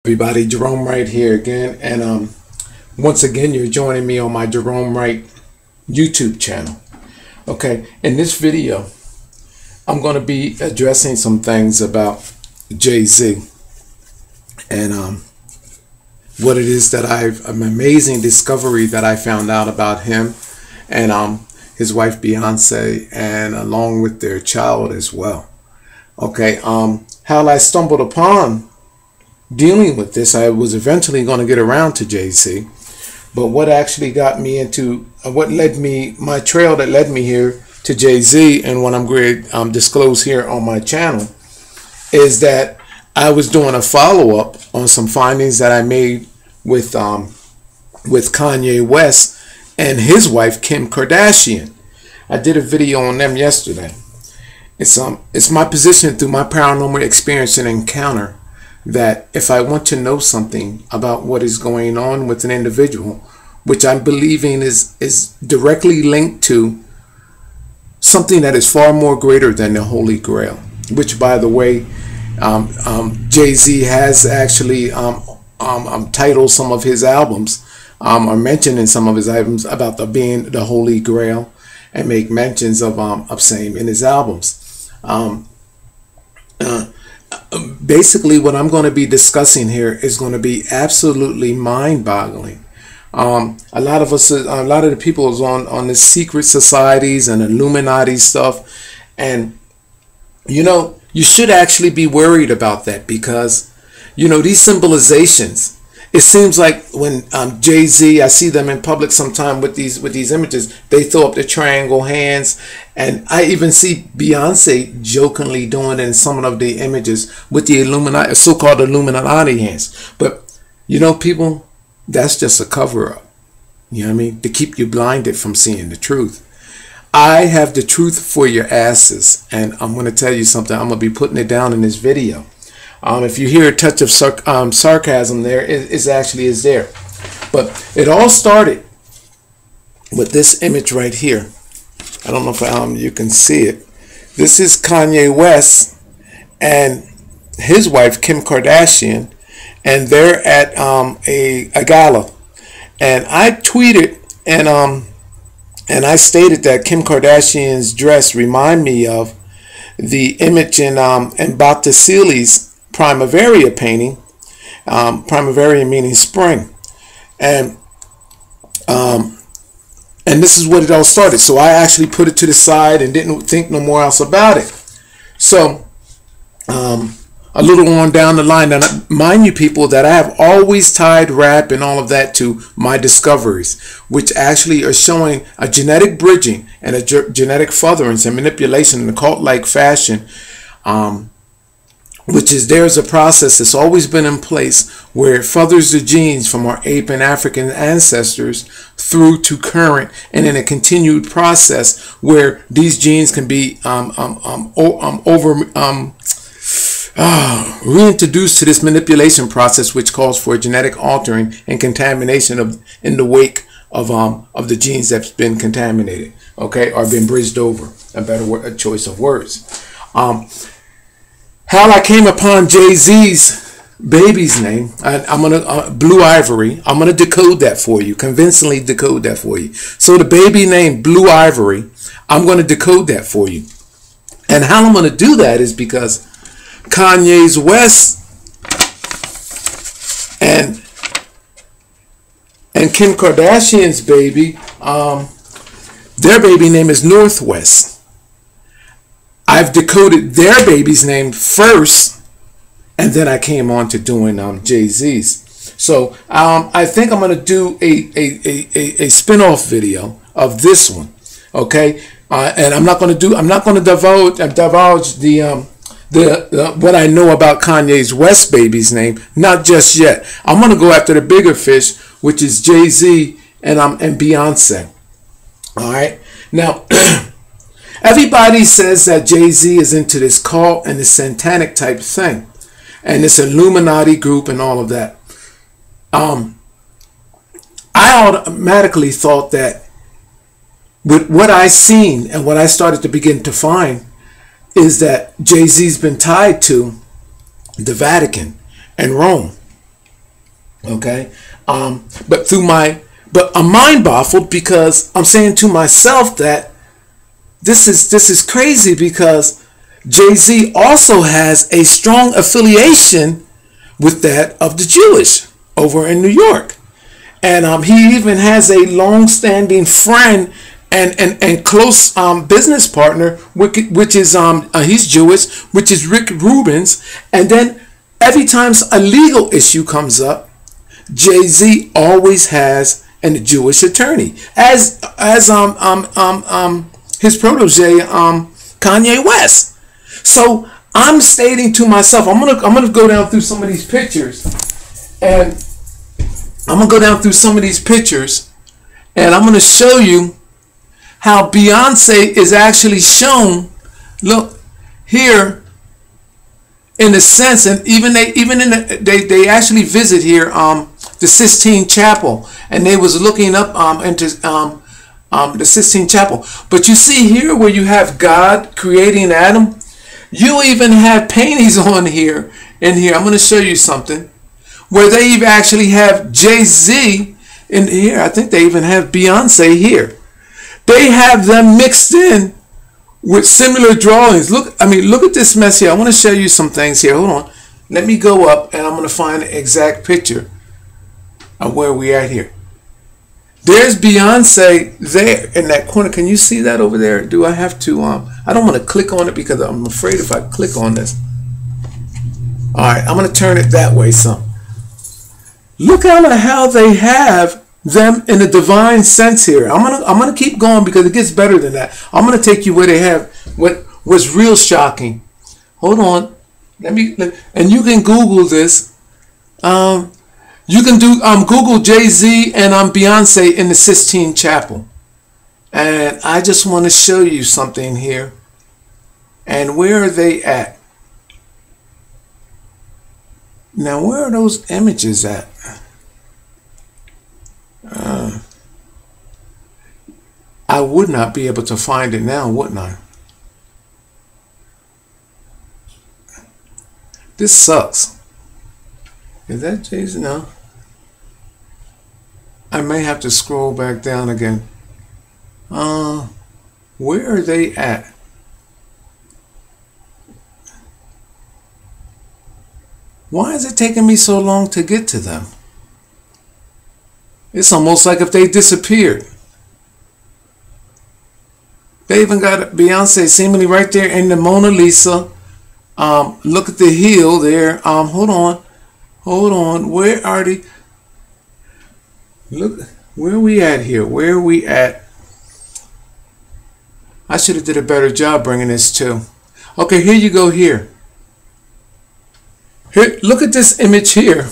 Everybody, Gerone Wright here again, and once again you're joining me on my Gerone Wright YouTube channel. Okay, in this video I'm going to be addressing some things about Jay-Z and what it is that an amazing discovery that I found out about him and his wife Beyonce, and along with their child as well. Okay, how I stumbled upon dealing with this. I was eventually going to get around to Jay-Z, but what actually got me into my trail that led me here to Jay-Z, and what I'm going to disclose here on my channel, is that I was doing a follow-up on some findings that I made with Kanye West and his wife Kim Kardashian. I did a video on them yesterday. It's my position through my paranormal experience and encounter that if I want to know something about what is going on with an individual, which I'm believing is directly linked to something that is far more greater than the Holy Grail, which, by the way, Jay-Z has actually titled some of his albums, or mentioned in some of his albums about being the Holy Grail, and make mentions of same in his albums. Basically, what I'm going to be discussing here is going to be absolutely mind-boggling. A lot of the people is on the secret societies and Illuminati stuff, and you should actually be worried about that, because these symbolizations. It seems like when Jay-Z, I see them in public sometime with these images, they throw up the triangle hands, and I even see Beyonce jokingly doing it in some of the images with the Illuminati, so-called Illuminati hands. But people, that's just a cover-up. You know what I mean? To keep you blinded from seeing the truth. I have the truth for your asses, and I'm going to tell you something. I'm going to be putting it down in this video. If you hear a touch of sarcasm there, it actually is there. But it all started with this image right here. I don't know if you can see it. This is Kanye West and his wife Kim Kardashian, and they're at a gala. And I tweeted and I stated that Kim Kardashian's dress remind me of the image in Botticelli's Primavera painting, Primavera meaning spring, and this is what it all started. So I actually put it to the side and didn't think no more else about it. So a little on down the line, and mind you people that I have always tied rap and all of that to my discoveries, which actually are showing a genetic bridging and a genetic furtherance and manipulation in a cult-like fashion, which is there's a process that's always been in place where it furthers the genes from our ape and African ancestors through to current, and in a continued process where these genes can be reintroduced to this manipulation process, which calls for genetic altering and contamination in the wake of the genes that's been contaminated, okay, or been bridged over. A choice of words. How I came upon Jay-Z's baby's name, I'm gonna Blue Ivory. I'm gonna decode that for you, convincingly decode that for you. So the baby name Blue Ivory, I'm gonna decode that for you. And how I'm gonna do that is because Kanye's West and Kim Kardashian's baby, their baby name is Northwest. I've decoded their baby's name first, and then I came on to doing Jay-Z's. So I think I'm going to do a spin-off video of this one, okay? And I'm not going to divulge what I know about Kanye's West baby's name, not just yet. I'm going to go after the bigger fish, which is Jay-Z and Beyonce. All right, now. Everybody says that Jay-Z is into this cult and this satanic type thing, and this Illuminati group and all of that. I automatically thought that with what I seen and what I started to begin to find is that Jay-Z's been tied to the Vatican and Rome. Okay, but I'm mind baffled because I'm saying to myself that this is crazy because Jay-Z also has a strong affiliation with that of the Jewish over in New York. And he even has a long-standing friend and close business partner, which is he's Jewish, which is Rick Rubin's. And then every time a legal issue comes up, Jay-Z always has a Jewish attorney, as his protege Kanye West. So I'm stating to myself, I'm gonna go down through some of these pictures, and I'm gonna show you how Beyonce is actually shown. Look here, in a sense, and they actually visit here the Sistine Chapel, and they was looking up into the Sistine Chapel. But you see here where you have God creating Adam, you even have paintings on here. In here, I'm going to show you something where they even actually have Jay-Z in here. I think they even have Beyonce here. They have them mixed in with similar drawings. Look at this mess here. I want to show you some things here. Hold on. Let me go up and I'm going to find the exact picture of where we at here. There's Beyonce there in that corner. Can you see that over there? Do I have to I don't want to click on it because I'm afraid if I click on this. Alright, I'm going to turn it that way some. Look at how they have them in a divine sense here. I'm gonna keep going because it gets better than that. I'm gonna take you where they have what was real shocking. Hold on. And you can Google this. You can do Google Jay-Z and Beyonce in the Sistine Chapel. And I just want to show you something here. And where are they at? Now, where are those images at? I would not be able to find it now, wouldn't I? This sucks. Is that Jay-Z? No. I may have to scroll back down again. Where are they at? Why is it taking me so long to get to them? It's almost like if they disappeared. They even got Beyonce seemingly right there in the Mona Lisa. Look at the heel there. Hold on. Where are they? Look, where are we at here? Where are we at? I should have did a better job bringing this too. Okay, here you go here. Here, look at this image here,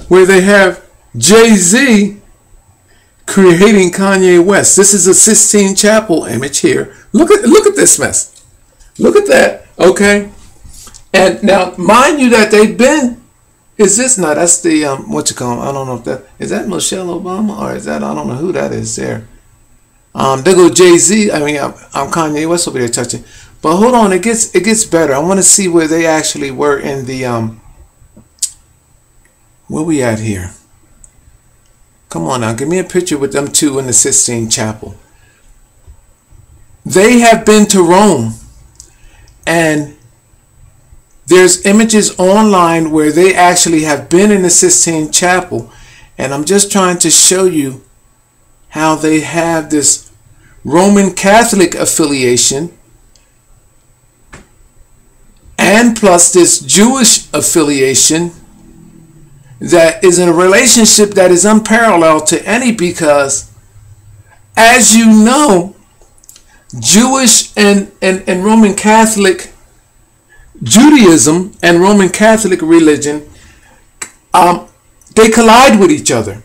where they have Jay-Z creating Kanye West. This is a Sistine Chapel image here. Look at this mess. Look at that. Okay. And now, mind you, that they've been. Is this not? That's the what you call? I don't know if that is that Michelle Obama or is that I don't know who that is there. There go Jay-Z. I mean, I'm Kanye West over there touching. But hold on, it gets better. I want to see where they actually were in the where we at here. Come on now, give me a picture with them two in the Sistine Chapel. They have been to Rome, and there's images online where they actually have been in the Sistine Chapel, and I'm just trying to show you how they have this Roman Catholic affiliation and plus this Jewish affiliation that is in a relationship that is unparalleled to any, because as you know, Jewish and Roman Catholic Judaism and Roman Catholic religion, they collide with each other,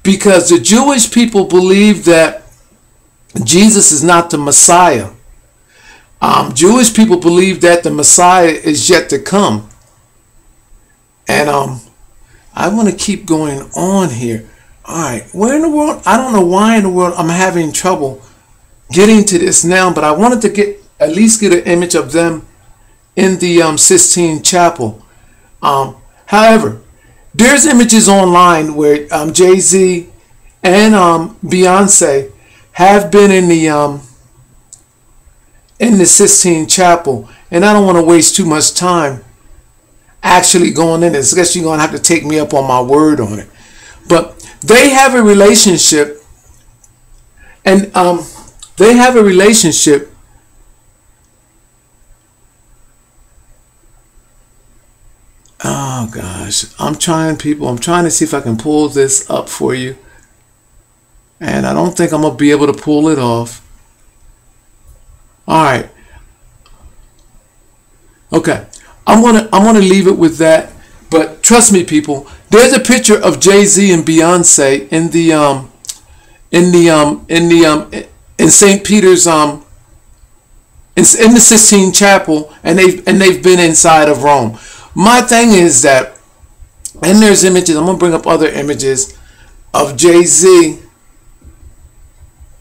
because the Jewish people believe that Jesus is not the Messiah. Jewish people believe that the Messiah is yet to come. And I want to keep going on here. Alright, where in the world? I don't know why in the world I'm having trouble getting to this now, but I wanted to at least get an image of them in the Sistine Chapel. However, There's images online where Jay-Z and Beyonce have been in the Sistine Chapel, and I don't want to waste too much time actually going in it. I guess you're going to have to take me up on my word on it. But they have a relationship, and they have a relationship oh gosh, I'm trying to see if I can pull this up for you, and I don't think I'm gonna be able to pull it off. All right, okay, I'm gonna leave it with that. But trust me, people, there's a picture of Jay-Z and Beyonce in St. Peter's in the Sistine Chapel, and they've been inside of Rome. My thing is that, and there's images, I'm gonna bring up other images of Jay-Z.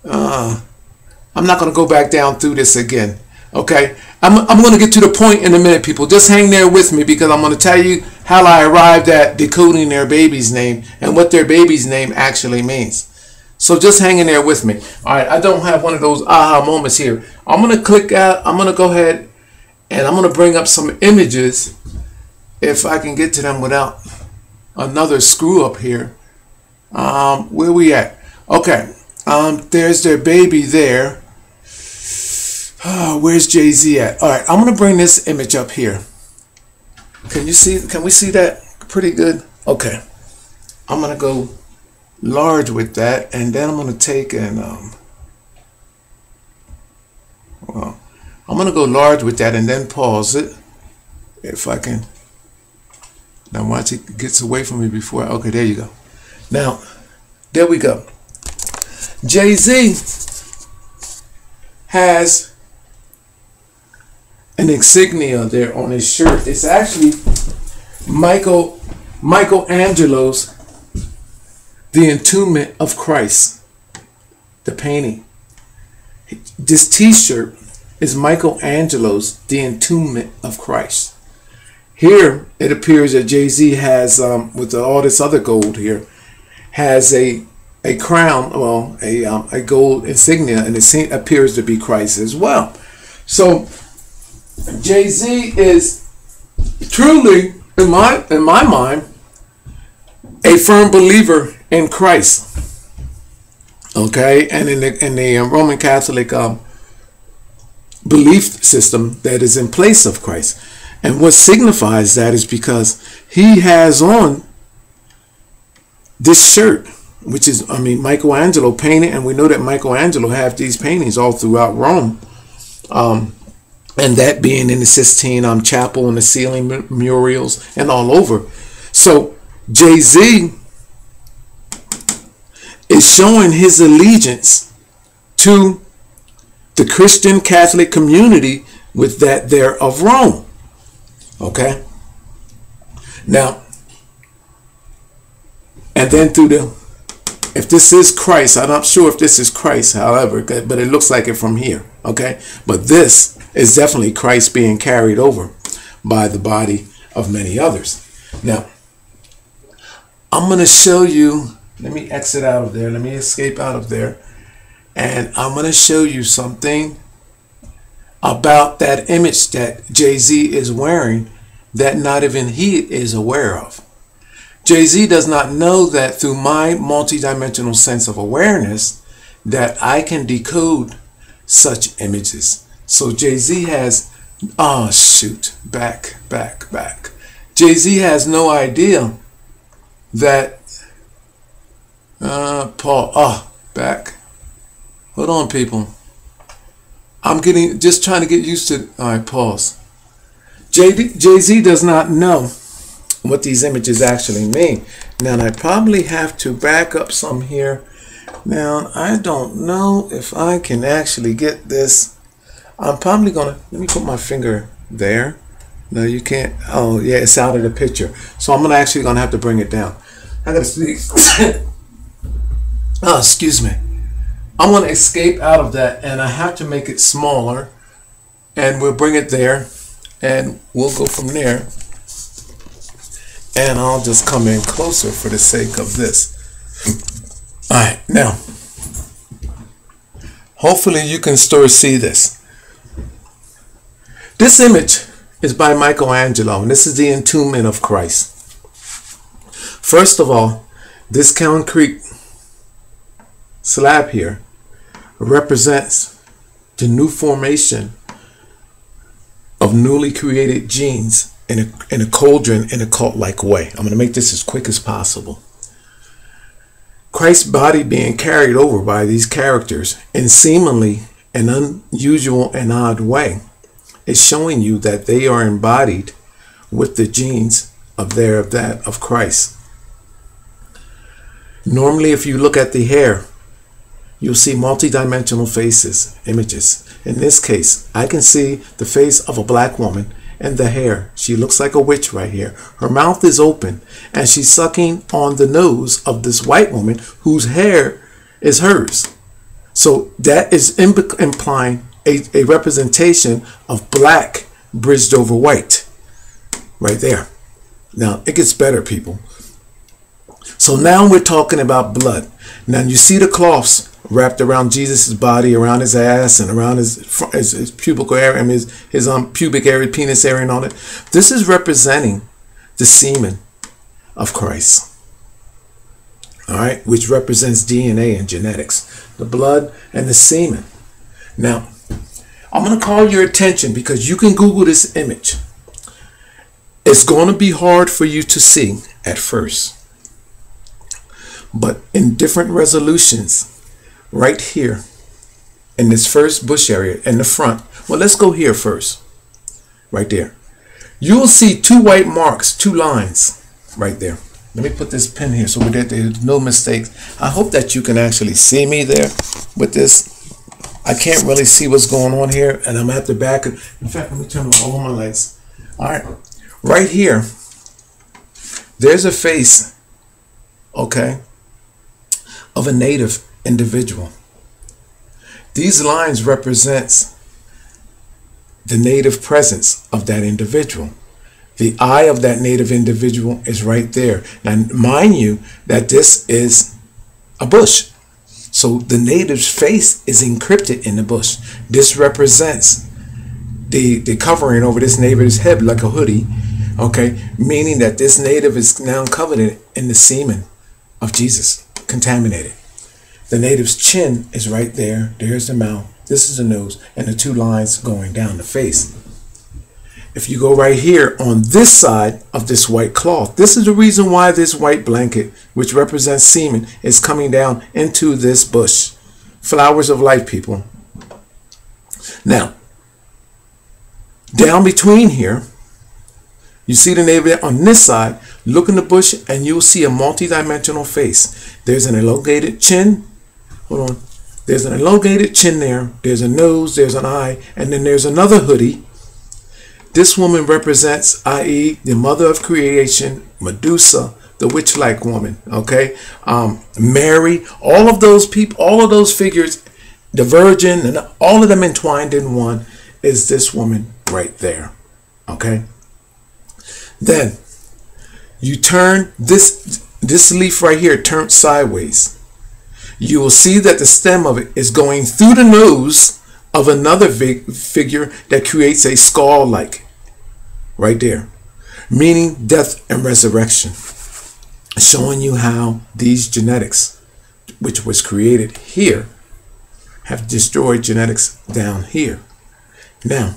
I'm not gonna go back down through this again. Okay, I'm gonna get to the point in a minute, people. Just hang there with me, because I'm gonna tell you how I arrived at decoding their baby's name and what their baby's name actually means. So just hang in there with me. All right, I don't have one of those aha moments here. I'm gonna click out. I'm gonna go ahead and I'm gonna bring up some images, if I can get to them without another screw up here. Where we at? Okay, there's their baby there. Where's Jay-Z at? All right, I'm gonna bring this image up here. Can we see that pretty good? Okay, I'm gonna go large with that, and then I'm gonna take and well, I'm gonna go large with that and then pause it, if I can. Now watch it gets away from me before. Okay, there you go. Now, there we go. Jay-Z has an insignia there on his shirt. It's actually Michelangelo's The Entombment of Christ, the painting. This t-shirt is Michelangelo's The Entombment of Christ. Here it appears that Jay-Z has, with all this other gold here, has a crown, well, a gold insignia, and it appears to be Christ as well. So Jay-Z is truly, in my mind, a firm believer in Christ. Okay, and in the Roman Catholic belief system that is in place of Christ. And what signifies that is because he has on this shirt, which is, Michelangelo painted, and we know that Michelangelo have these paintings all throughout Rome, and that being in the Sistine Chapel and the ceiling murals and all over. So Jay-Z is showing his allegiance to the Christian Catholic community with that there of Rome. Okay, now, and then if this is Christ, I'm not sure if this is Christ, however, but it looks like it from here. Okay, but this is definitely Christ being carried over by the body of many others. Now, I'm going to show you, let me exit out of there, let me escape out of there, and I'm going to show you something about that image that Jay-Z is wearing that not even he is aware of. Jay-Z does not know that through my multidimensional sense of awareness that I can decode such images. So Jay-Z has, oh shoot, back. Jay-Z has no idea that, back. Hold on, people. I'm just trying to get used to, all right, pause. Jay-Z does not know what these images actually mean. Now, I probably have to back up some here. Now, I don't know if I can actually get this. I'm probably gonna, let me put my finger there. No, you can't. Oh, yeah, it's out of the picture. So I'm actually gonna have to bring it down. I gotta speak. Oh, excuse me. I'm going to escape out of that, and I have to make it smaller, and we'll bring it there, and we'll go from there. And I'll just come in closer for the sake of this. All right, now, hopefully you can still see this. This image is by Michelangelo, and this is the entombment of Christ. First of all, this concrete slab here represents the new formation of newly created genes in a cauldron in a cult-like way. I'm going to make this as quick as possible. Christ's body being carried over by these characters in seemingly an unusual and odd way is showing you that they are embodied with the genes of that of Christ. Normally, if you look at the hair, you'll see multidimensional faces, images. In this case, I can see the face of a black woman and the hair. She looks like a witch right here. Her mouth is open and she's sucking on the nose of this white woman whose hair is hers. So that is implying a representation of black bridged over white right there. Now, it gets better, people. So now we're talking about blood. Now you see the cloths wrapped around Jesus' body, around his ass, and around his pubic area, and his pubic area, penis area, and all that. This is representing the semen of Christ. All right, which represents DNA and genetics, the blood and the semen. Now, I'm going to call your attention because you can Google this image. It's going to be hard for you to see at first, but in different resolutions, right here in this first bush area in the front. Well, let's go here first. Right there. You will see two white marks, two lines right there. Let me put this pen here so there's no mistakes. I hope that you can actually see me there with this. I can't really see what's going on here, and I'm at the back. In fact, let me turn on all my lights. All right. Right here, there's a face, okay, of a native individual. These lines represents the native presence of that individual. The eye of that native individual is right there. Now, mind you that this is a bush. So the native's face is encrypted in the bush. This represents the covering over this native's head like a hoodie, okay, meaning that this native is now covered in the semen of Jesus, contaminated. The native's chin is right there. There's the mouth. This is the nose, and the two lines going down the face. If you go right here on this side of this white cloth, this is the reason why this white blanket, which represents semen, is coming down into this bush. Flowers of life, people. Now, down between here, you see the native on this side. Look in the bush and you'll see a multi-dimensional face. There's an elongated chin. Hold on. There's an elongated chin there. There's a nose. There's an eye. And then there's another hoodie. This woman represents, i.e., the mother of creation, Medusa, the witch-like woman. Okay. Mary, all of those people, all of those figures, the Virgin, and all of them entwined in one is this woman right there. Okay. Then you turn this leaf right here, turned sideways. You will see that the stem of it is going through the nose of another figure that creates a skull-like right there, meaning death and resurrection, showing you how these genetics, which was created here, have destroyed genetics down here. Now,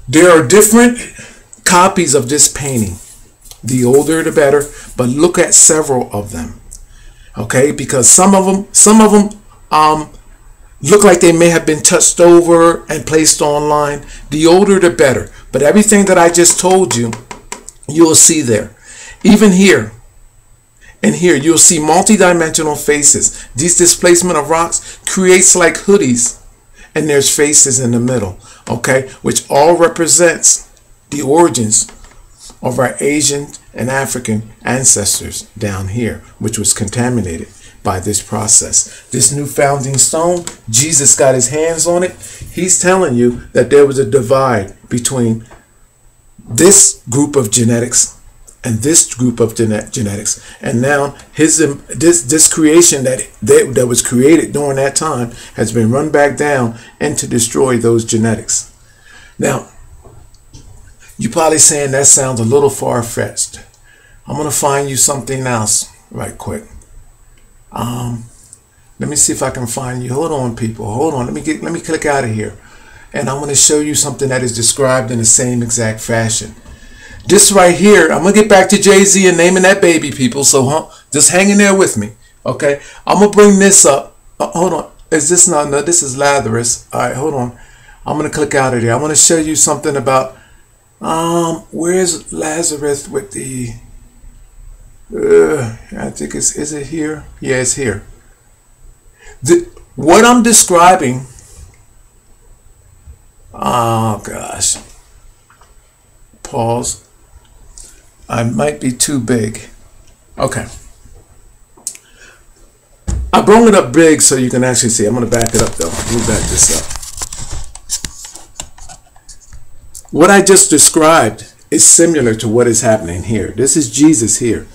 there are different copies of this painting. The older the better, but look at several of them. Okay, because some of them look like they may have been touched over and placed online. The older the better. But everything that I just told you, you'll see there. Even here and here, you'll see multi-dimensional faces. These displacement of rocks creates like hoodies, and there's faces in the middle, okay, which all represents the origins of our Asian and African ancestors down here, which was contaminated by this process. This new founding stone, Jesus got his hands on it. He's telling you that there was a divide between this group of genetics and this group of genetics, and now this creation that was created during that time has been run back down and to destroy those genetics. Now, you're probably saying that sounds a little far-fetched. I'm gonna find you something else right quick. Let me see if I can find you. Hold on, people. Hold on. Let me click out of here, and I'm going to show you something that is described in the same exact fashion. This right here, I'm going to get back to Jay-Z and naming that baby, people. So just hang in there with me, okay? I'm going to bring this up. Hold on. Is this not? No, this is Lazarus. All right, hold on. I'm going to click out of there. I'm going to show you something about where's Lazarus with the? I think is it here? Yeah, it's here. What I'm describing, oh gosh, pause. I might be too big. Okay. I brought it up big so you can actually see. I'm going to back it up though. Let me back this up. What I just described is similar to what is happening here. This is Jesus here.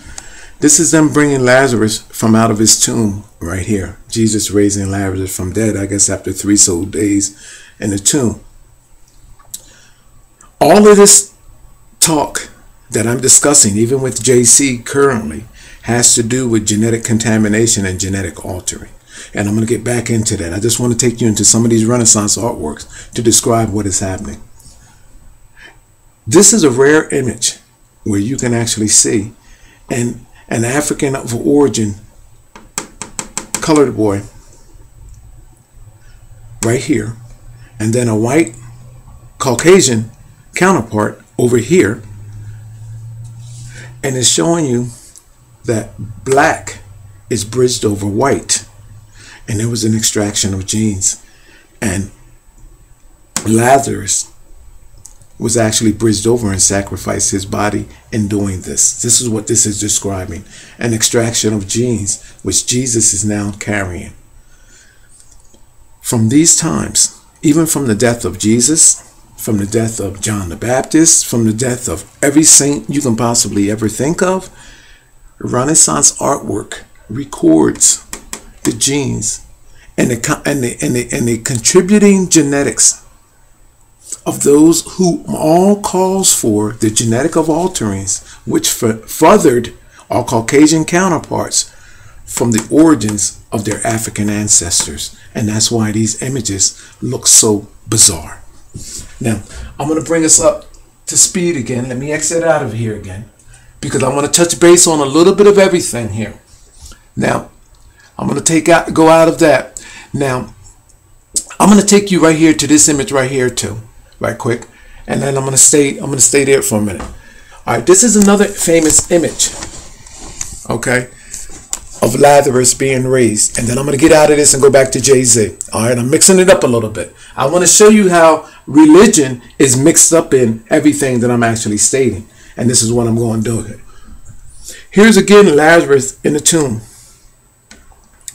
This is them bringing Lazarus from out of his tomb right here. Jesus raising Lazarus from dead, I guess after 3 days in the tomb. All of this talk that I'm discussing, even with JC currently, has to do with genetic contamination and genetic altering. And I'm going to get back into that. I just want to take you into some of these Renaissance artworks to describe what is happening. This is a rare image where you can actually see an African of origin colored boy right here, and then a white Caucasian counterpart over here, and it's showing you that black is bridged over white, and there was an extraction of genes, and Lazarus was actually bridged over and sacrificed his body in doing this. This is what this is describing. An extraction of genes, which Jesus is now carrying. From these times, even from the death of Jesus, from the death of John the Baptist, from the death of every saint you can possibly ever think of, Renaissance artwork records the genes and the contributing genetics of those who all calls for the genetic of alterings, which furthered our Caucasian counterparts from the origins of their African ancestors. And that's why these images look so bizarre. Now, I'm going to bring us up to speed again. Let me exit out of here again, because I want to touch base on a little bit of everything here. Now, I'm going to go out of that. Now, I'm going to take you right here to this image right here too. Right quick, and then I'm gonna stay there for a minute. All right, this is another famous image, okay, of Lazarus being raised, and then I'm gonna get out of this and go back to Jay-Z. All right, I'm mixing it up a little bit. I want to show you how religion is mixed up in everything that I'm actually stating, and this is what I'm going to do here. Here's again Lazarus in the tomb,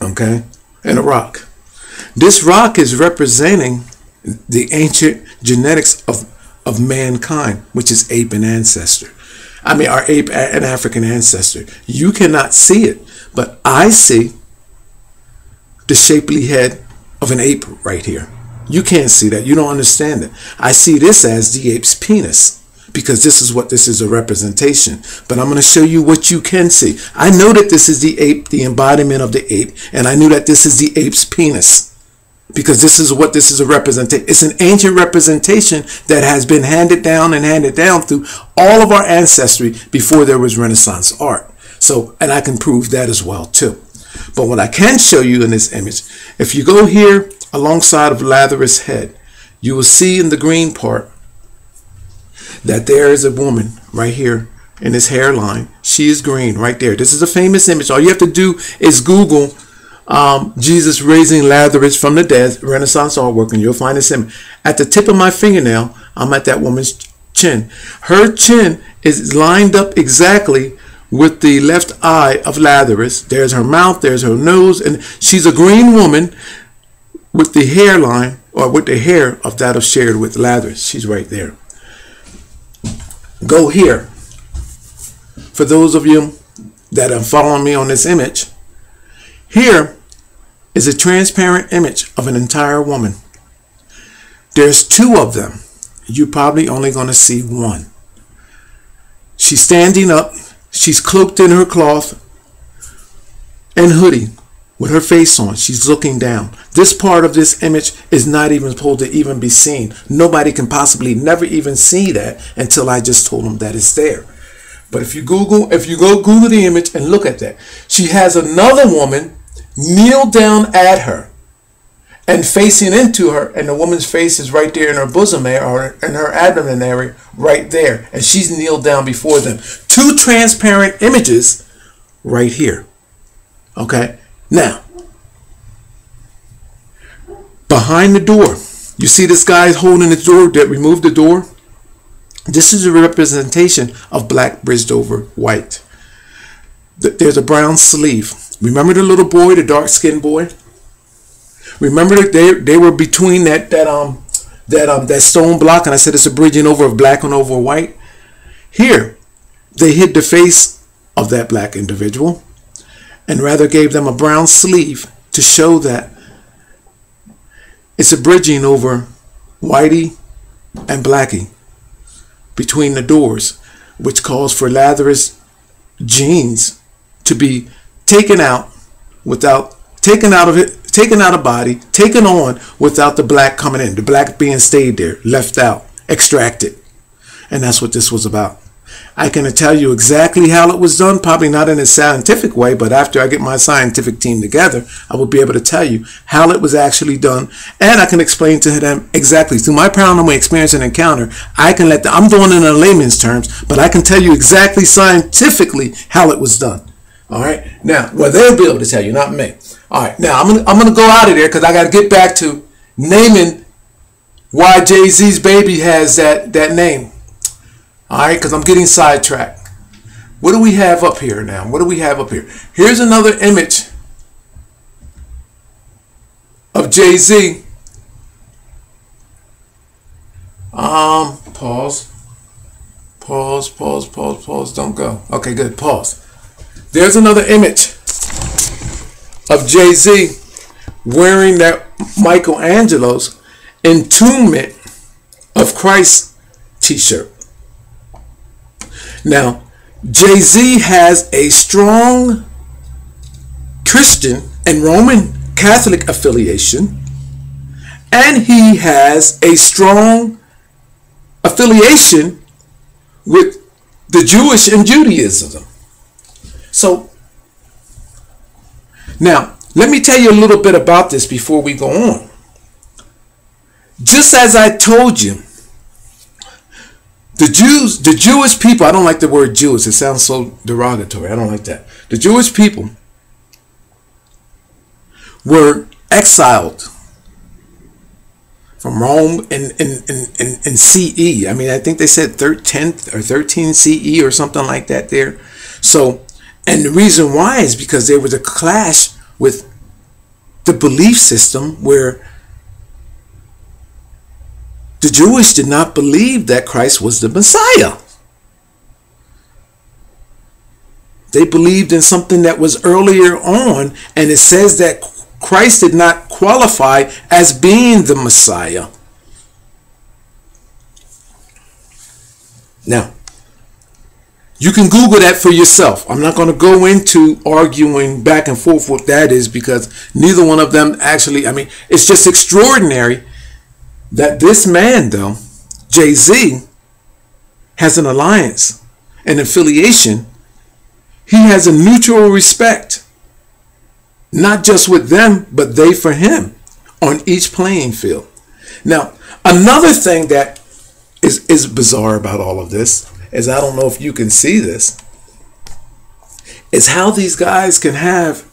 okay, in a rock. This rock is representing the ancient genetics of mankind, which is ape and ancestor. I mean, our ape and African ancestor. You cannot see it, but I see the shapely head of an ape right here. You can't see that. You don't understand it. I see this as the ape's penis, because this is a representation. But I'm going to show you what you can see. I know that this is the ape, the embodiment of the ape, and I knew that this is the ape's penis, because this is a representation. It's an ancient representation that has been handed down through all of our ancestry before there was Renaissance art. So, and I can prove that as well too. But what I can show you in this image, if you go here alongside of Lazarus' head, you will see in the green part that there is a woman right here in this hairline. She is green right there. This is a famous image. All you have to do is Google Jesus raising Lazarus from the dead, Renaissance artwork, and you'll find this image. At the tip of my fingernail, I'm at that woman's chin. Her chin is lined up exactly with the left eye of Lazarus. There's her mouth, there's her nose, and she's a green woman with the hairline, or with the hair of that of shared with Lazarus. She's right there. Go here. for those of you that are following me on this image, here is a transparent image of an entire woman. There's two of them. You're probably only going to see one. She's standing up. She's cloaked in her cloth and hoodie with her face on. She's looking down. This part of this image is not even supposed to even be seen. Nobody can possibly never even see that until I just told them that it's there. But if you go Google the image and look at that, she has another woman kneel down at her and facing into her, and the woman's face is right there in her bosom area or in her abdomen area right there, and she's kneeled down before them. Two transparent images right here. Okay, now behind the door, you see this guy holding the door that removed the door. This is a representation of black bridged over white. There's a brown sleeve. Remember the little boy, the dark-skinned boy? Remember that they were between that stone block, and I said it's a bridging over of black and over white. Here, they hid the face of that black individual and rather gave them a brown sleeve to show that it's a bridging over whitey and blackie between the doors, which calls for Lazarus' genes to be taken out of body, taken on without the black coming in, the black being stayed there, left out, extracted. And that's what this was about. I can tell you exactly how it was done, probably not in a scientific way, but after I get my scientific team together, I will be able to tell you how it was actually done, and I can explain to them exactly through my paranormal experience and encounter. I'm doing it in layman's terms, but I can tell you exactly scientifically how it was done. All right, now, well, they'll be able to tell you, not me. All right, now I'm gonna go out of there because I got to get back to naming why Jay-Z's baby has that name. All right, because I'm getting sidetracked. What do we have up here now? What do we have up here? Here's another image of Jay-Z. Pause. Don't go. Okay, good. Pause. There's another image of Jay-Z wearing that Michelangelo's Entombment of Christ t-shirt. Now, Jay-Z has a strong Christian and Roman Catholic affiliation, and he has a strong affiliation with the Jewish and Judaism. So, now, let me tell you a little bit about this before we go on. Just as I told you, the Jewish people, I don't like the word Jews. It sounds so derogatory. I don't like that. The Jewish people were exiled from Rome in CE. I mean, I think they said 10th or 13 CE or something like that there. So, and the reason why is because there was a clash with the belief system where the Jewish did not believe that Christ was the Messiah. They believed in something that was earlier on, and it says that Christ did not qualify as being the Messiah. Now, you can Google that for yourself. I'm not going to go into arguing back and forth what that is, because neither one of them actually, I mean, it's just extraordinary that this man, though, Jay-Z, has an alliance, an affiliation. He has a mutual respect, not just with them, but they for him on each playing field. Now, another thing that is bizarre about all of this is, I don't know if you can see this, is how these guys can have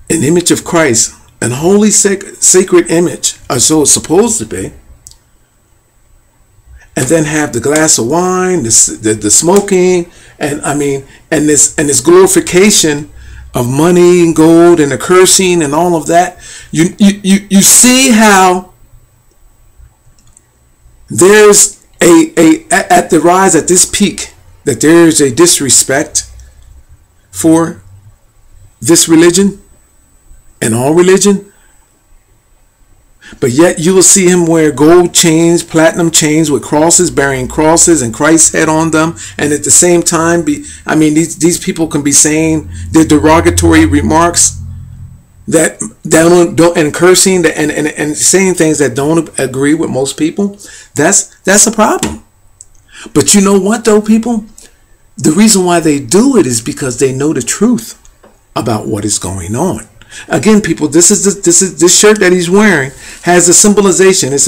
an image of Christ, an holy sacred image, or so it's supposed to be, and then have the glass of wine, the smoking, and I mean, and this glorification of money and gold and the cursing and all of that. You see how there's at the rise, at this peak that there is a disrespect for this religion and all religion, but yet you will see him wear gold chains, platinum chains with crosses, bearing crosses and Christ's head on them, and at the same time these people can be saying their derogatory remarks that don't and cursing and saying things that don't agree with most people. That's a problem. But you know what though, people? The reason why they do it is because they know the truth about what is going on. Again, people, this shirt that he's wearing has a symbolization. It's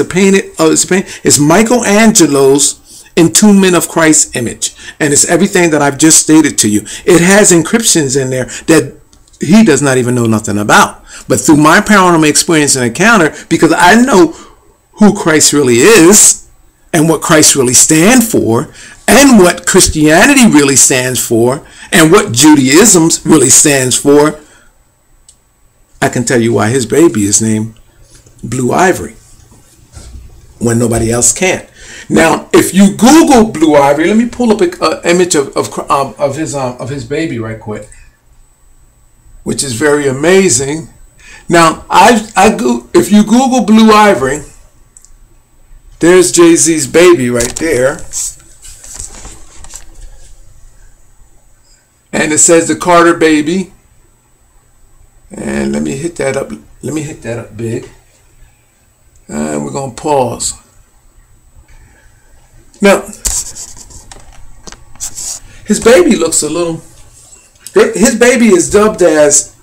Michelangelo's Entombment of Christ's image, and it's everything that I've just stated to you. It has encryptions in there that he does not even know nothing about. But through my paranormal experience and encounter, because I know who Christ really is and what Christ really stands for and what Christianity really stands for and what Judaism really stands for, I can tell you why his baby is named Blue Ivory when nobody else can. Now, if you Google Blue Ivory, let me pull up an image of his baby right quick, which is very amazing. Now, if you Google Blue Ivory, there's Jay-Z's baby right there, and it says the Carter baby. And let me hit that up. Let me hit that up big. And we're going to pause. Now, his baby looks a little... His baby is dubbed as...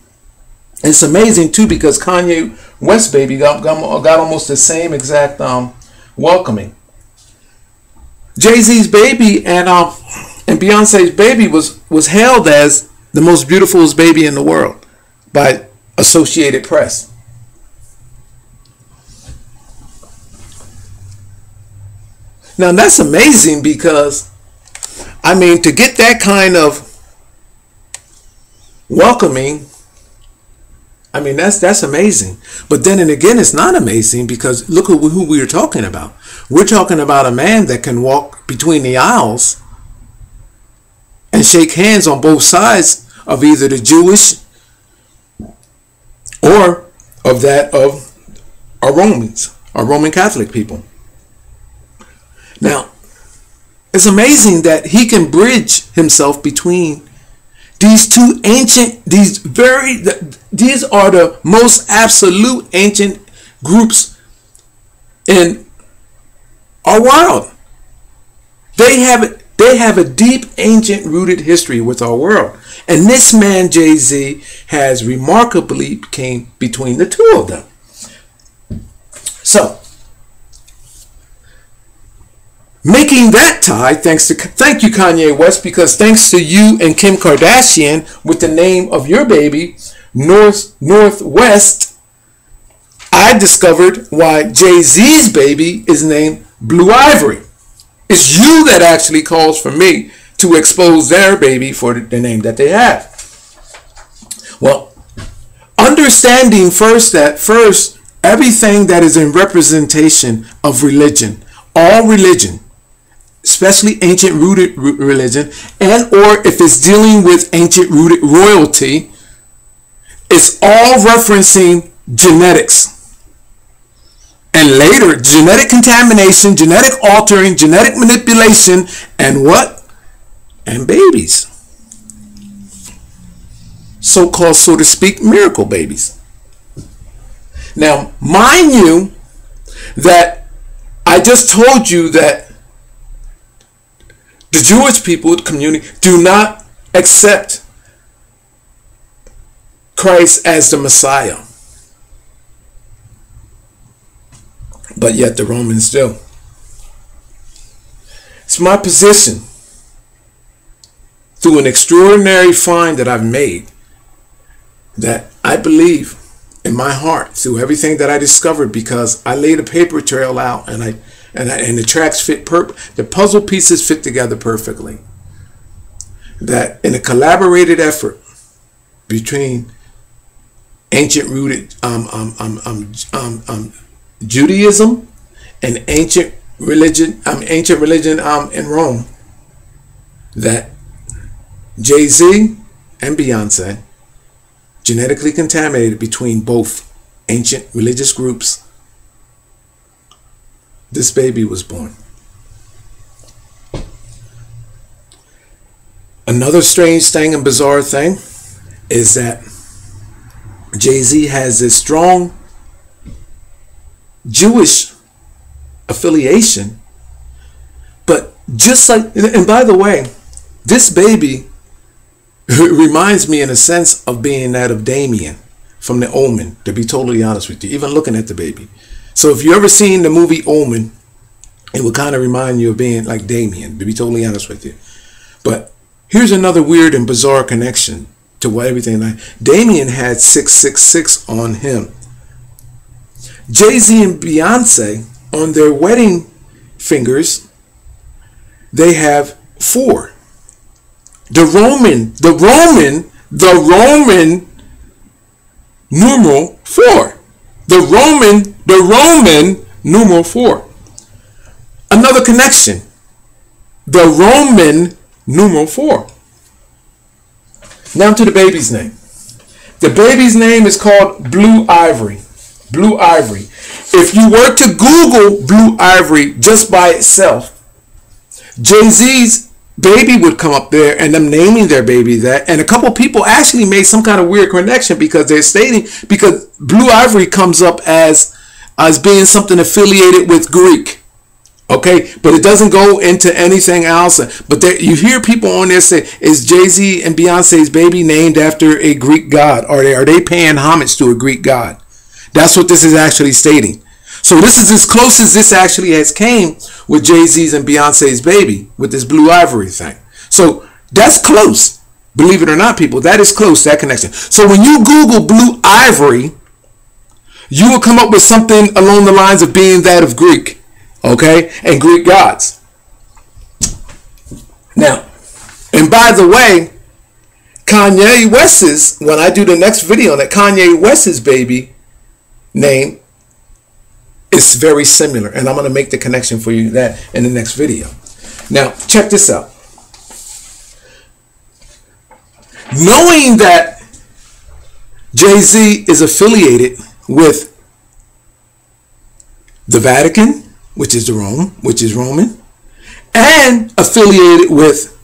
It's amazing, too, because Kanye West's baby got almost the same exact welcoming. Jay-Z's baby and Beyonce's baby was hailed as the most beautiful baby in the world by Associated Press. Now that's amazing because, I mean, to get that kind of welcoming, I mean, that's amazing. But then and again, it's not amazing because look at who we're talking about. We're talking about a man that can walk between the aisles and shake hands on both sides of either the Jewish or of our Romans, our Roman Catholic people. Now, it's amazing that he can bridge himself between these two ancient, these are the most absolute ancient groups in our world. They have a deep, ancient, rooted history with our world. And this man, Jay-Z, has remarkably came between the two of them. So, making that tie, thank you, Kanye West, because thanks to you and Kim Kardashian with the name of your baby, Northwest, I discovered why Jay-Z's baby is named Blue Ivory. It's you that actually calls for me to expose their baby for the name that they have. Well, understanding first everything that is in representation of religion, all religion, especially ancient rooted religion, and or if it's dealing with ancient rooted royalty, it's all referencing genetics. And later, genetic contamination, genetic altering, genetic manipulation, and what? And babies. So-called, so to speak, miracle babies. Now, mind you, that I just told you that the Jewish people, the community, do not accept Christ as the Messiah. But yet the Romans do. It's my position, through an extraordinary find that I've made, that I believe in my heart through everything that I discovered, because I laid a paper trail out and the tracks fit the puzzle pieces fit together perfectly. That in a collaborated effort between ancient rooted Judaism and ancient religion in Rome, that Jay-Z and Beyonce genetically contaminated between both ancient religious groups. This baby was born. Another strange thing and bizarre thing is that Jay-Z has this strong Jewish affiliation, but just like, and by the way, this baby reminds me in a sense of being that of Damien from the Omen, to be totally honest with you, even looking at the baby. So if you ever seen the movie Omen, it would kind of remind you of being like Damien, to be totally honest with you. But here's another weird and bizarre connection to what everything like. Damien had 666 on him. Jay-Z and Beyonce, on their wedding fingers, they have 4. The Roman numeral 4. The Roman numeral 4. Another connection. The Roman numeral 4. Now to the baby's name. The baby's name is called Blue Ivory. Blue Ivory. If you were to Google Blue Ivory just by itself, Jay-Z's baby would come up there and them naming their baby that. And a couple people actually made some kind of weird connection because they're stating, because Blue Ivory comes up as being something affiliated with Greek. Okay, but it doesn't go into anything else. But there, you hear people on there say, is Jay-Z and Beyonce's baby named after a Greek god? Are they paying homage to a Greek god? That's what this is actually stating. So this is as close as this actually has came with Jay-Z's and Beyonce's baby with this Blue Ivory thing. So that's close. Believe it or not, people, that is close, that connection. So when you Google Blue Ivory, you will come up with something along the lines of being that of Greek. Okay, and Greek gods. Now, and by the way, Kanye West's, when I do the next video on that, Kanye West's baby name is very similar, and I'm going to make the connection for you that in the next video. Now, check this out. Knowing that Jay-Z is affiliated with the Vatican, which is Roman, and affiliated with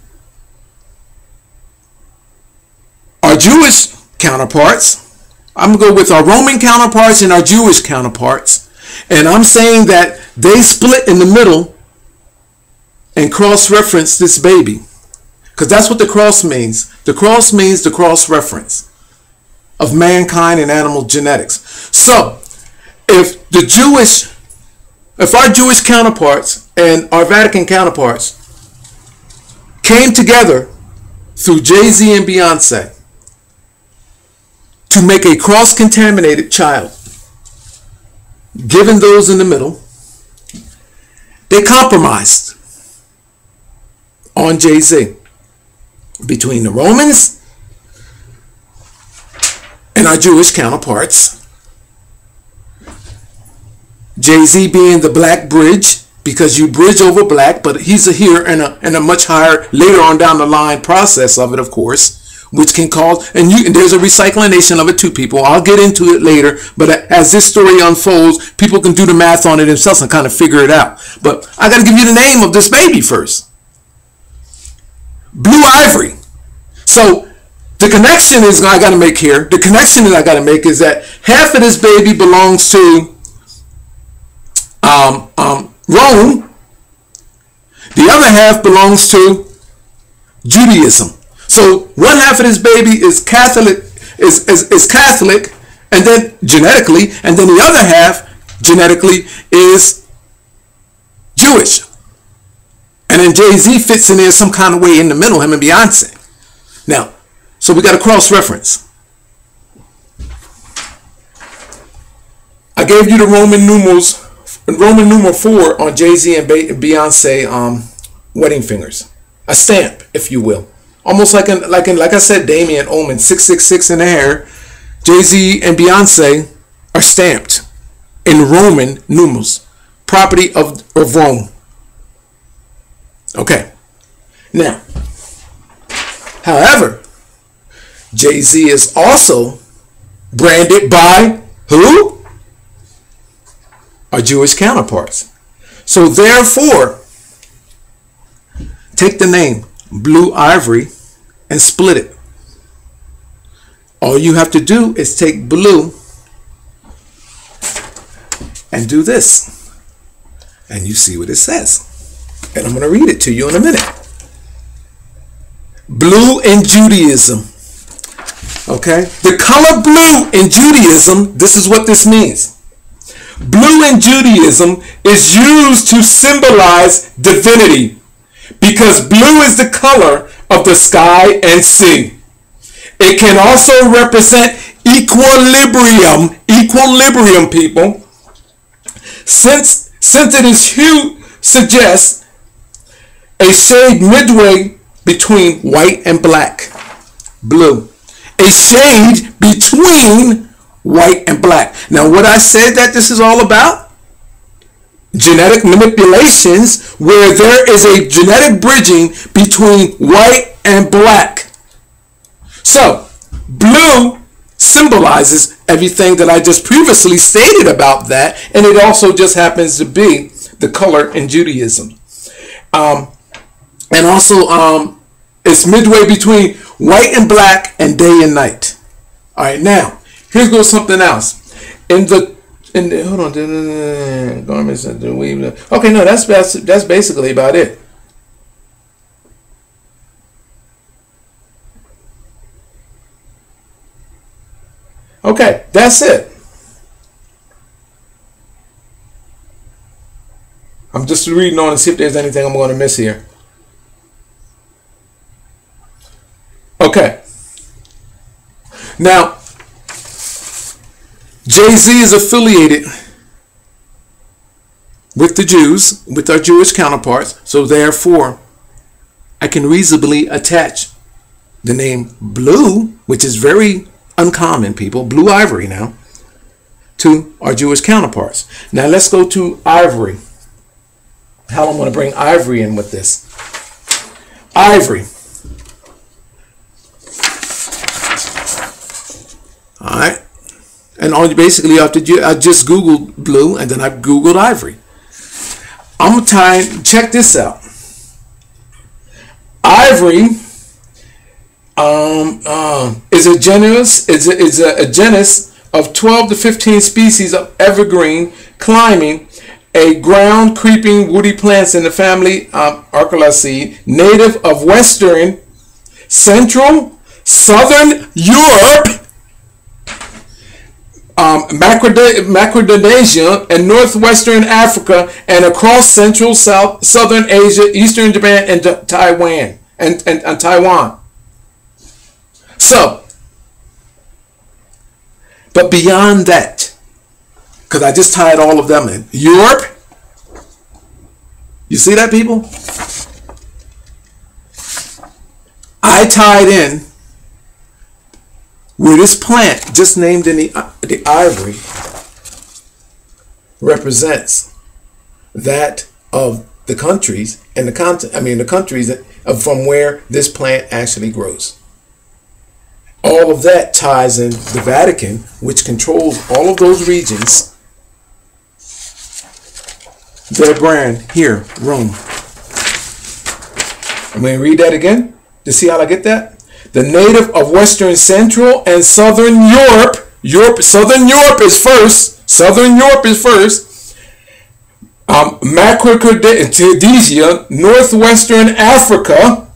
our Jewish counterparts. I'm going to go with our Roman counterparts and our Jewish counterparts. And I'm saying that they split in the middle and cross-reference this baby. Because that's what the cross means. The cross means the cross-reference of mankind and animal genetics. So, if our Jewish counterparts and our Vatican counterparts came together through Jay-Z and Beyonce to make a cross-contaminated child, given those in the middle, they compromised on Jay-Z between the Romans and our Jewish counterparts. Jay-Z being the black bridge, because you bridge over black, but he's here in a much higher, later on down the line process of it, of course, which can cause, and there's a recyclination of it too, people. I'll get into it later, but as this story unfolds, people can do the math on it themselves and kind of figure it out. But I got to give you the name of this baby first. Blue Ivory. So the connection is I got to make here. The connection that I got to make is that half of this baby belongs to Rome. The other half belongs to Judaism. So one half of this baby is Catholic, is Catholic, and then genetically, and then the other half genetically is Jewish. And then Jay-Z fits in there some kind of way in the middle, him and Beyonce. Now, so we got a cross-reference. I gave you the Roman numeral 4 on Jay-Z and Beyonce wedding fingers. A stamp, if you will. Almost like I said, Damien Omen, 666 in the hair. Jay-Z and Beyonce are stamped in Roman numerals, property of Rome. Okay. Now, However, Jay-Z is also branded by who? Our Jewish counterparts. So therefore, take the name Blue Ivory and split it. All you have to do is take blue and do this. And you see what it says. And I'm going to read it to you in a minute. Blue in Judaism. Okay? The color blue in Judaism, this is what this means. Blue in Judaism is used to symbolize divinity because blue is the color of the sky and sea. It can also represent equilibrium, people. Since it is hue suggests a shade midway between white and black. Blue. A shade between white and black. Now, what I said that this is all about? Genetic manipulations where there is a genetic bridging between white and black. So, blue symbolizes everything that I just previously stated about that, and it also just happens to be the color in Judaism. And also, it's midway between white and black and day and night. All right, now here goes something else. Hold on, garments and the weave. Okay, no, that's basically about it. Okay, that's it. I'm just reading on to see if there's anything I'm going to miss here. Okay. Now, Jay-Z is affiliated with the Jews, with our Jewish counterparts, so therefore, I can reasonably attach the name Blue, which is very uncommon, people, Blue Ivory now, to our Jewish counterparts. Now let's go to Ivory. How I'm going to bring Ivory in with this. Ivory. All right. And all basically I just Googled blue and then I Googled ivory. I'm trying, check this out. Ivory is a genus of 12 to 15 species of evergreen climbing, a ground creeping woody plants in the family Arcolaceae, native of Western, Central, Southern Europe, Micronesia, and Northwestern Africa, and across Central, Southern Asia, Eastern Japan, and Taiwan, and Taiwan. So, but beyond that, because I just tied all of them in, Europe, you see that, people? I tied in where this plant, just named in the ivory, represents that of the countries and the the countries from where this plant actually grows. All of that ties in the Vatican, which controls all of those regions. Their brand here, Rome. I'm going to read that again to see how I get that. The native of Western, Central, and Southern Europe. Southern Europe is first. Southern Europe is first. Micronesia, Northwestern Africa.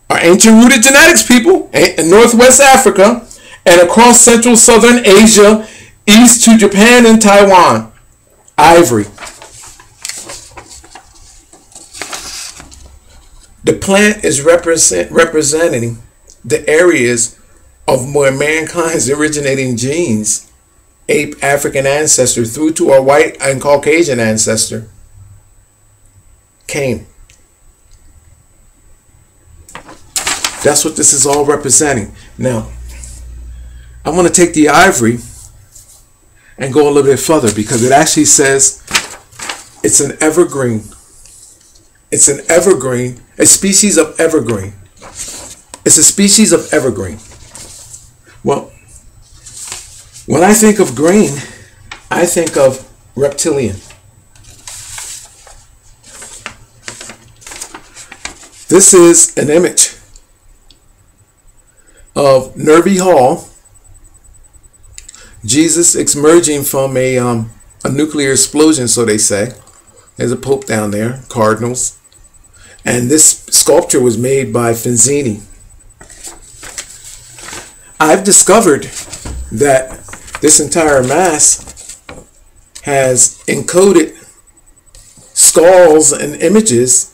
Our ancient rooted genetics, people. Northwest Africa. And across Central, Southern Asia, east to Japan and Taiwan. Ivory. The plant is representing the areas of where mankind's originating genes, ape African ancestor through to our white and Caucasian ancestor, came. That's what this is all representing. Now, I'm going to take the ivory and go a little bit further because it actually says it's an evergreen. It's an evergreen, a species of evergreen. It's a species of evergreen. Well, when I think of green, I think of reptilian. This is an image of Nervy Hall, Jesus emerging from a nuclear explosion, so they say. There's a pope down there, cardinals. And this sculpture was made by Finzini. I've discovered that this entire mass has encoded skulls and images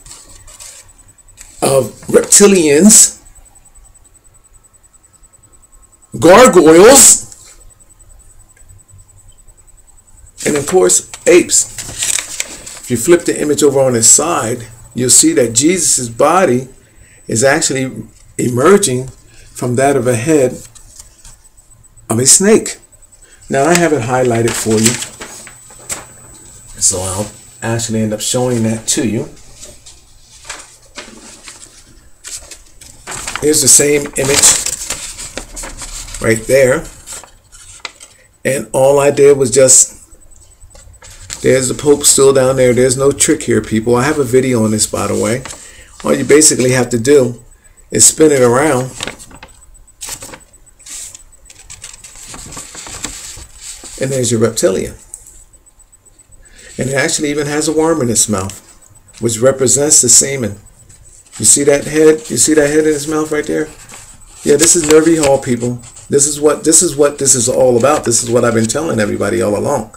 of reptilians, gargoyles, and of course apes. If you flip the image over on its side, you'll see that Jesus' body is actually emerging from that of a head of a snake. Now I have it highlighted for you, so I'll actually end up showing that to you. Here's the same image right there, and all I did was just, there's the Pope still down there. There's no trick here, people. I have a video on this, by the way. All you basically have to do is spin it around, and there's your reptilian. And it actually even has a worm in its mouth, which represents the semen. You see that head? You see that head in his mouth right there? Yeah, this is Nervy Hall, people. This is what this is all about. This is what I've been telling everybody all along.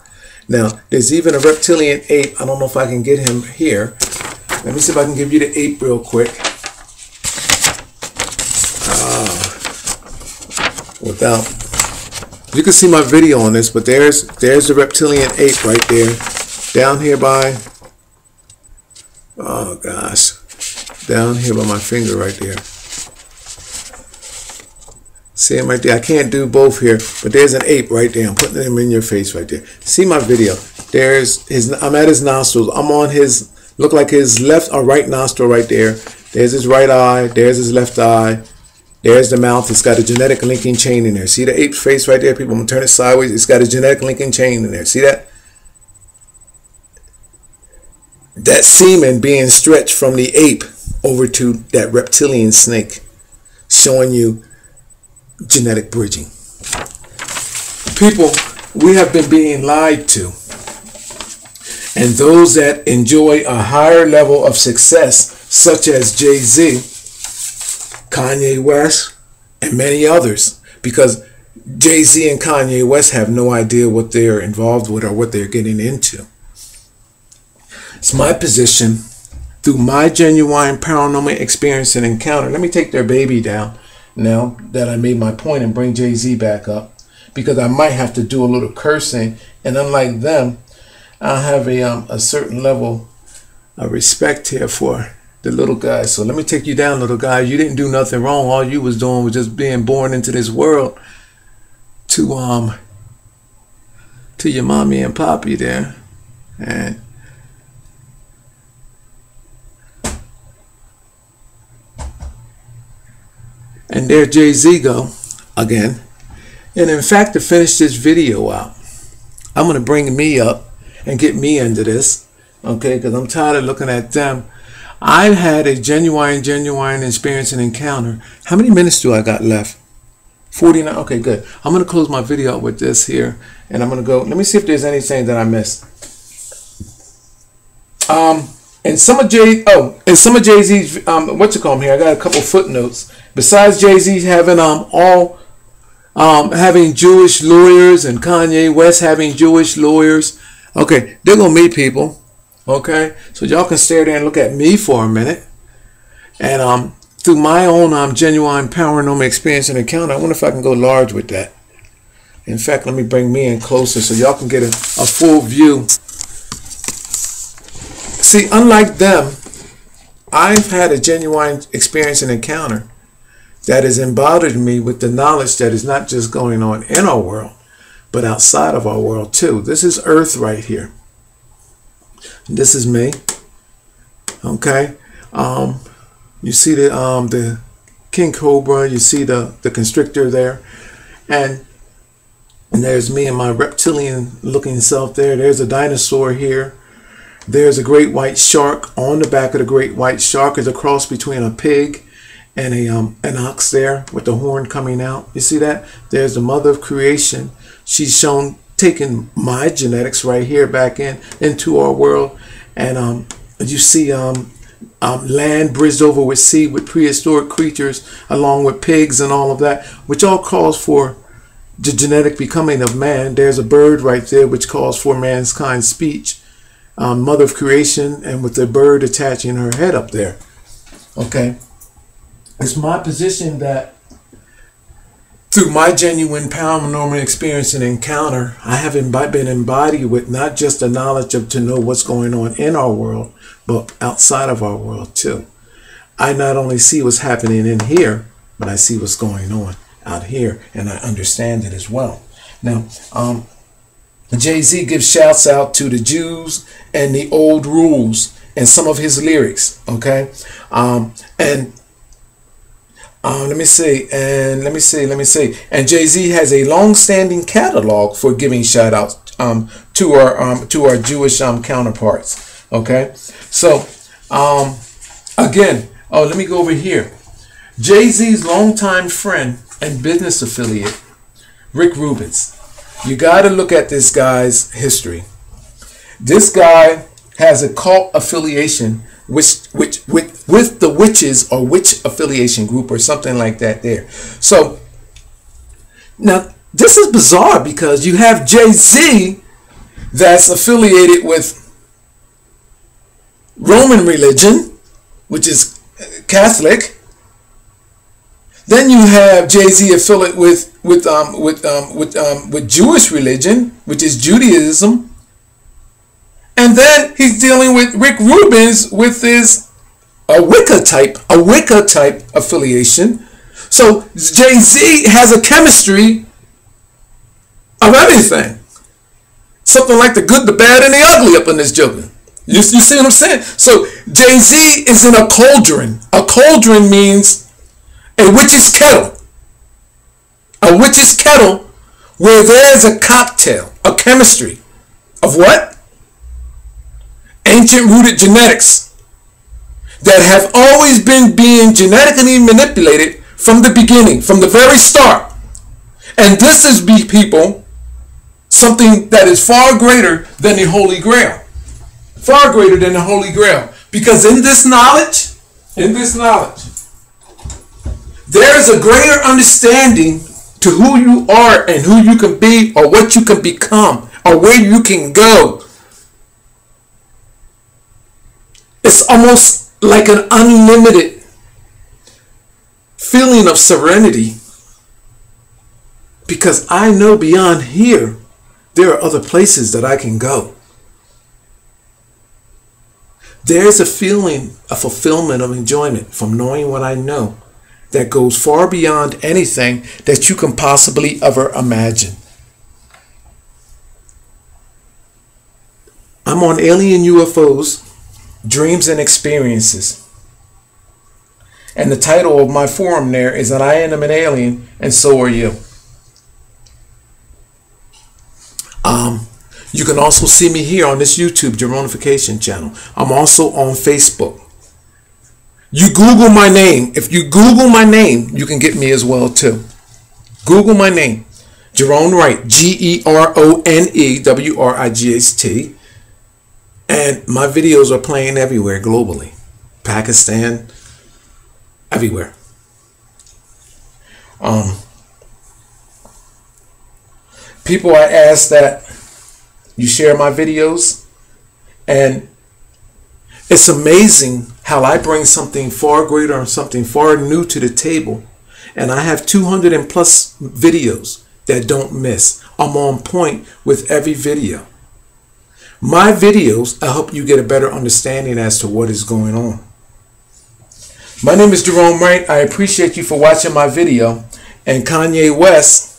Now, there's even a reptilian ape. I don't know if I can get him here. Let me see if I can give you the ape real quick. Without, you can see my video on this, but there's the reptilian ape right there, down here by, oh gosh, down here by my finger right there. See him right there? I can't do both here, but there's an ape right there. I'm putting him in your face right there. See my video? There's his, I'm at his nostrils. I'm on his, look like his left or right nostril right there. There's his right eye. There's his left eye. There's the mouth. It's got a genetic linking chain in there. See the ape face right there, people? I'm going to turn it sideways. It's got a genetic linking chain in there. See that? That semen being stretched from the ape over to that reptilian snake, showing you genetic bridging. People, we have been being lied to. And those that enjoy a higher level of success, such as Jay-Z, Kanye West, and many others, because Jay-Z and Kanye West have no idea what they're involved with or what they're getting into. It's my position, through my genuine paranormal experience and encounter. Let me take their baby down now that I made my point and bring Jay-Z back up, because I might have to do a little cursing, and unlike them, I have a certain level of respect here for the little guy. So let me take you down, little guy. You didn't do nothing wrong. All you was doing was just being born into this world to your mommy and poppy there. And there Jay-Z go again. And in fact, to finish this video out, I'm going to bring me up and get me into this, okay? Because I'm tired of looking at them. I've had a genuine experience and encounter. How many minutes do I got left? 49. Okay, good. I'm going to close my video up with this here, and I'm going to go. Let me see if there's anything that I missed. And some of Jay-Z's what you call them here, I got a couple footnotes. Besides Jay-Z having having Jewish lawyers and Kanye West having Jewish lawyers, okay, they're gonna meet people, okay. So y'all can stare there and look at me for a minute, and through my own genuine paranormal experience and encounter, I wonder if I can go large with that. In fact, let me bring me in closer so y'all can get a full view. See, unlike them, I've had a genuine experience and encounter that has embodied me with the knowledge that is not just going on in our world, but outside of our world too. This is Earth right here. This is me. Okay. You see the king cobra. You see the constrictor there. And there's me and my reptilian looking self there. There's a dinosaur here. There's a great white shark. On the back of the great white shark is a cross between a pig and an ox there with the horn coming out. You see that? There's the mother of creation. She's shown taking my genetics right here back into our world. And you see land bridged over with sea with prehistoric creatures along with pigs and all of that, which all calls for the genetic becoming of man. There's a bird right there which calls for mankind's speech. Mother of creation, and with the bird attaching her head up there. Okay. It's my position that through my genuine paranormal experience and encounter, I have been embodied with not just the knowledge of to know what's going on in our world, but outside of our world too. I not only see what's happening in here, but I see what's going on out here, and I understand it as well. Now, Jay-Z gives shouts out to the Jews and the old rules and some of his lyrics. Okay. Let me see. And Jay-Z has a long-standing catalog for giving shout outs to our Jewish counterparts. Okay. So again, let me go over here. Jay-Z's longtime friend and business affiliate, Rick Rubin's. You got to look at this guy's history. This guy has a cult affiliation with the witches or witch affiliation group or something like that there. So now this is bizarre because you have Jay-Z that's affiliated with Roman religion, which is Catholic. Then you have Jay-Z affiliate with Jewish religion, which is Judaism. And then he's dealing with Rick Rubin's with his a Wicca type affiliation. So Jay-Z has a chemistry of everything. Something like the good, the bad, and the ugly up in this joker. You see what I'm saying? So Jay-Z is in a cauldron. A cauldron means a witch's kettle. A witch's kettle where there's a cocktail, a chemistry of what? Ancient rooted genetics that have always been being genetically manipulated from the beginning, from the very start. And this is, people, something that is far greater than the Holy Grail. Far greater than the Holy Grail. Because in this knowledge, there is a greater understanding to who you are and who you can be or what you can become or where you can go. It's almost like an unlimited feeling of serenity because I know beyond here there are other places that I can go. There's a feeling of fulfillment, of enjoyment from knowing what I know that goes far beyond anything that you can possibly ever imagine. I'm on Alien UFOs, Dreams and Experiences. And the title of my forum there is that I am an alien and so are you. You can also see me here on this YouTube Geronification channel. I'm also on Facebook. You Google my name. If you Google my name, you can get me as well too. Google my name. Gerone Wright. GeroneWright. And my videos are playing everywhere globally. Pakistan. Everywhere. People, I ask that you share my videos, and it's amazing how I bring something far greater and something far new to the table, and I have 200 and plus videos that don't miss. I'm on point with every video. My videos help you get a better understanding as to what is going on. My name is Gerone Wright. I appreciate you for watching my video. And Kanye West,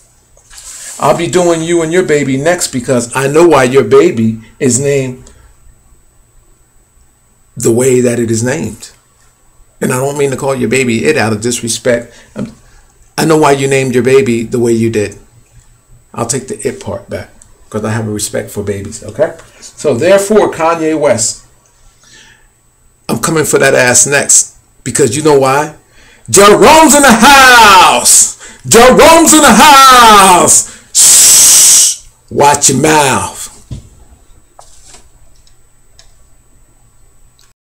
I'll be doing you and your baby next because I know why your baby is named the way that it is named. And I don't mean to call your baby it out of disrespect. I know why you named your baby the way you did. I'll take the it part back because I have a respect for babies, okay? So therefore, Kanye West, I'm coming for that ass next because you know why? Jerome's in the house! Jerome's in the house! Shh! Watch your mouth.